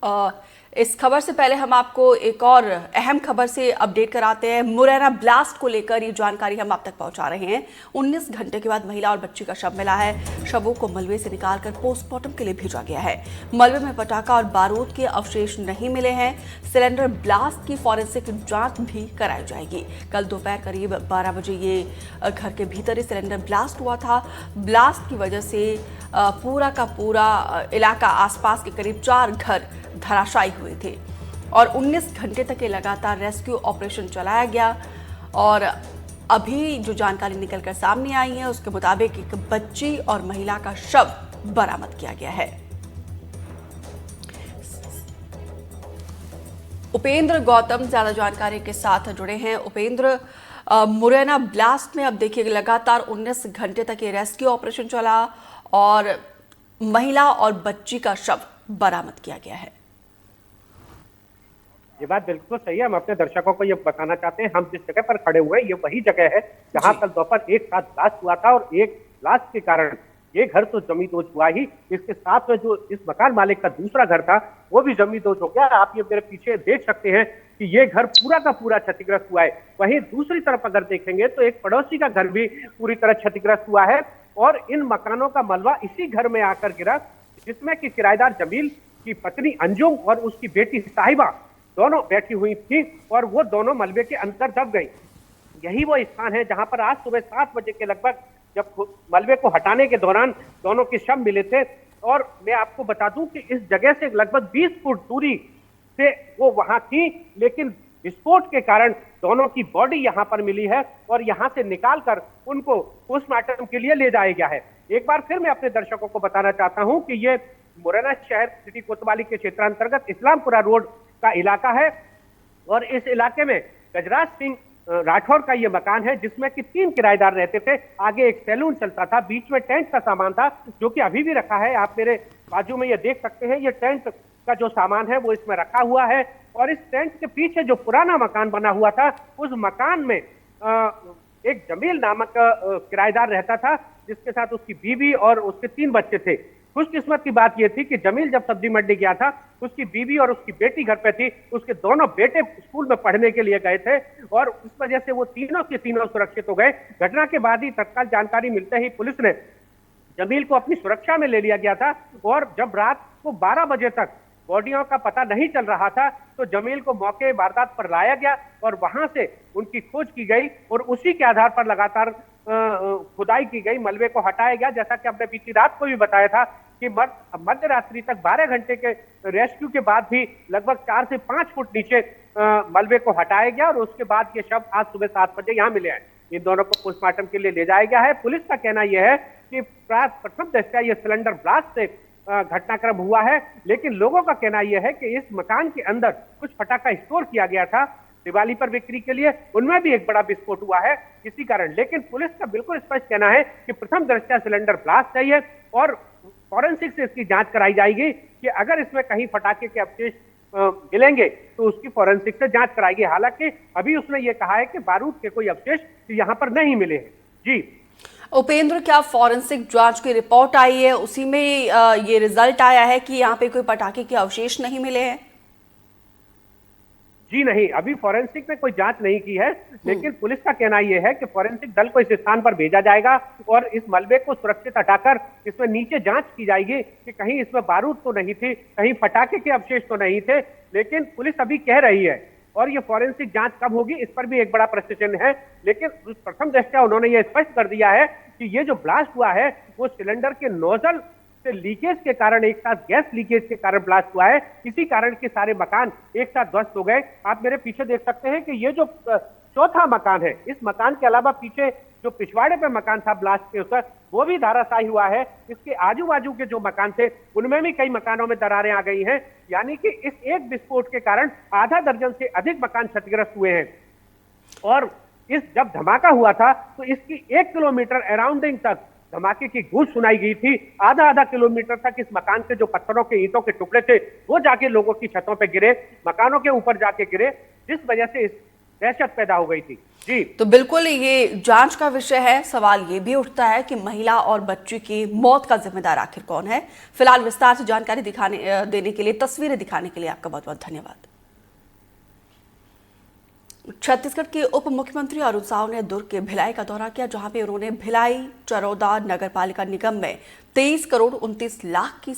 अ, इस खबर से पहले हम आपको एक और अहम खबर से अपडेट कराते हैं। मुरैना ब्लास्ट को लेकर ये जानकारी हम आप तक पहुंचा रहे हैं। 19 घंटे के बाद महिला और बच्ची का शव मिला है। शवों को मलबे से निकालकर पोस्टमार्टम के लिए भेजा गया है। मलबे में पटाखा और बारूद के अवशेष नहीं मिले हैं। सिलेंडर ब्लास्ट की फॉरेंसिक जांच भी कराई जाएगी। कल दोपहर करीब 12 बजे ये घर के भीतर ही सिलेंडर ब्लास्ट हुआ था। ब्लास्ट की वजह से पूरा का पूरा इलाका, आसपास के करीब 4 घर धराशायी हुए थे और 19 घंटे तक ये लगातार रेस्क्यू ऑपरेशन चलाया गया। और अभी जो जानकारी निकलकर सामने आई है उसके मुताबिक एक बच्ची और महिला का शव बरामद किया गया है। उपेंद्र गौतम ज्यादा जानकारी के साथ जुड़े हैं। उपेंद्र, मुरैना ब्लास्ट में अब देखिए लगातार 19 घंटे तक ये रेस्क्यू ऑपरेशन चला और महिला और बच्ची का शव बरामद किया गया है। ये बात बिल्कुल सही है। हम अपने दर्शकों को ये बताना चाहते हैं, हम जिस जगह पर खड़े हुए हैं ये वही जगह है जहां कल दोपहर एक साथ ब्लास्ट हुआ था और एक ब्लास्ट के कारण ये घर तो जमींदोज हुआ ही, इसके साथ में जो इस मकान मालिक का दूसरा घर था वो भी जमींदोज हो गया। आप ये मेरे पीछे देख सकते हैं कि ये घर पूरा का पूरा क्षतिग्रस्त हुआ है। वहीं दूसरी तरफ अगर देखेंगे तो एक पड़ोसी का घर भी पूरी तरह क्षतिग्रस्त हुआ है और इन मकानों का मलबा इसी घर में आकर गिरा, जिसमें कि किराएदार जमील की पत्नी अंजुम और उसकी बेटी साहिबा दोनों बैठी हुई थी और वो दोनों मलबे के अंदर दब गई। यही वो स्थान है जहां पर आज सुबह 7 बजे के लगभग जब मलबे को हटाने के दौरान दोनों के शव मिले थे। और मैं आपको बता दूं कि इस जगह से लगभग 20 फुट दूरी से वो वहां थी, लेकिन विस्फोट के कारण दोनों की बॉडी यहां पर मिली है और यहां से निकालकर उनको पोस्टमार्टम के लिए ले जाया गया है। एक बार फिर मैं अपने दर्शकों को बताना चाहता हूं कि ये मुरैना शहर सिटी कोतवाली के क्षेत्रांतर्गत इस्लामपुरा रोड का इलाका है और इस इलाके में गजराज सिंह राठौर का ये मकान है जिसमें कि 3 किराएदार रहते थे। आगे एक सैलून चलता था, बीच में टेंट का सामान था जो कि अभी भी रखा है। आप मेरे बाजू में ये देख सकते हैं, ये टेंट का जो सामान है वो इसमें रखा हुआ है। और इस टेंट के पीछे जो पुराना मकान बना हुआ था उस मकान में एक जमील नामक किराएदार रहता था जिसके साथ उसकी बीवी और उसके 3 बच्चे थे। खुशकिस्मत की बात यह थी कि जमील जब सब्जी मंडी गया था उसकी बीवी और उसकी बेटी घर पे थी, उसके दोनों बेटे स्कूल में पढ़ने के लिए गए थे और उस वजह से वो तीनों के तीनों सुरक्षित हो गए। घटना के बाद ही तत्काल जानकारी मिलते ही पुलिस ने जमील को अपनी सुरक्षा में ले लिया गया था और जब रात को 12 बजे तक बॉडियों का पता नहीं चल रहा था तो जमील को मौके वारदात पर लाया गया और वहां से उनकी खोज की गई और उसी के आधार पर लगातार खुदाई की गई, मलबे को हटाया गया। जैसा कि हमने बीती रात को भी बताया था कि मध्य रात्रि तक 12 घंटे के रेस्क्यू के बाद भी लगभग 4 से 5 फुट नीचे मलबे को हटाया गया और उसके बाद ये शव आज सुबह 7 बजे यहाँ मिले हैं। इन दोनों को पोस्टमार्टम के लिए ले जाया गया है। पुलिस का कहना यह है कि प्रथम दृष्टया ये सिलेंडर ब्लास्ट से घटनाक्रम हुआ है, लेकिन लोगों का कहना यह है कि इस मकान के अंदर कुछ पटाखा स्टोर किया गया था दिवाली पर बिक्री के लिए, उनमें भी एक बड़ा विस्फोट हुआ है इसी कारण। लेकिन पुलिस का बिल्कुल स्पष्ट कहना है कि प्रथम दृष्टया सिलेंडर ब्लास्ट है और फॉरेंसिक से इसकी जांच कराई जाएगी कि अगर इसमें कहीं पटाखे के अवशेष मिलेंगे तो उसकी फॉरेंसिक से जांच कराएगी। हालांकि अभी उसने ये कहा है कि बारूद के कोई अवशेष यहाँ पर नहीं मिले हैं। जी उपेंद्र, क्या फॉरेंसिक जांच की रिपोर्ट आई है उसी में ये रिजल्ट आया है कि यहाँ पे कोई पटाखे के अवशेष नहीं मिले हैं? जी नहीं, अभी फॉरेंसिक ने कोई जांच नहीं की है, लेकिन पुलिस का कहना यह है कि फॉरेंसिक दल को इस स्थान पर भेजा जाएगा और इस मलबे को सुरक्षित हटाकर इसमें नीचे जांच की जाएगी कि कहीं इसमें बारूद तो नहीं थी, कहीं पटाखे के अवशेष तो नहीं थे। लेकिन पुलिस अभी कह रही है और ये फॉरेंसिक जांच कब होगी इस पर भी एक बड़ा प्रश्न चिन्ह है। लेकिन प्रथम दृष्टया उन्होंने ये स्पष्ट कर दिया है कि ये जो ब्लास्ट हुआ है वो सिलेंडर के नोजल से लीकेज के कारण, एक साथ गैस लीकेज के कारण ब्लास्ट हुआ है। इसी कारण के सारे मकान एक साथ ध्वस्त हो गए। आप मेरे पीछे देख सकते हैं कि ये जो चौथा मकान है, इस मकान के अलावा पीछे जो पिछवाड़े पे मकान था ब्लास्ट के ऊपर वो भी धराशायी हुआ है। इसके आजू बाजू के जो मकान थे उनमें भी कई मकानों में दरारें आ गई हैं, यानी कि इस एक विस्फोट के कारण आधा दर्जन से अधिक मकान क्षतिग्रस्त हुए हैं। और इस जब धमाका हुआ था तो इसकी 1 किलोमीटर अराउंडिंग तक धमाके की गूंज सुनाई गई थी। आधा किलोमीटर तक इस मकान के जो पत्थरों के ईंटों के टुकड़े थे वो जाके लोगों की छतों पे गिरे, मकानों के ऊपर जाके गिरे, जिस वजह से इस दहशत पैदा हो गई थी। जी तो बिल्कुल ये जांच का विषय है। सवाल ये भी उठता है कि महिला और बच्ची की मौत का जिम्मेदार आखिर कौन है। फिलहाल विस्तार से जानकारी देने के लिए, तस्वीरें दिखाने के लिए आपका बहुत बहुत धन्यवाद। छत्तीसगढ़ के उप मुख्यमंत्री अरुण साव ने दुर्ग के भिलाई का दौरा किया, जहां पे उन्होंने भिलाई चरौदा नगर पालिका निगम में 23 करोड़ 29 लाख की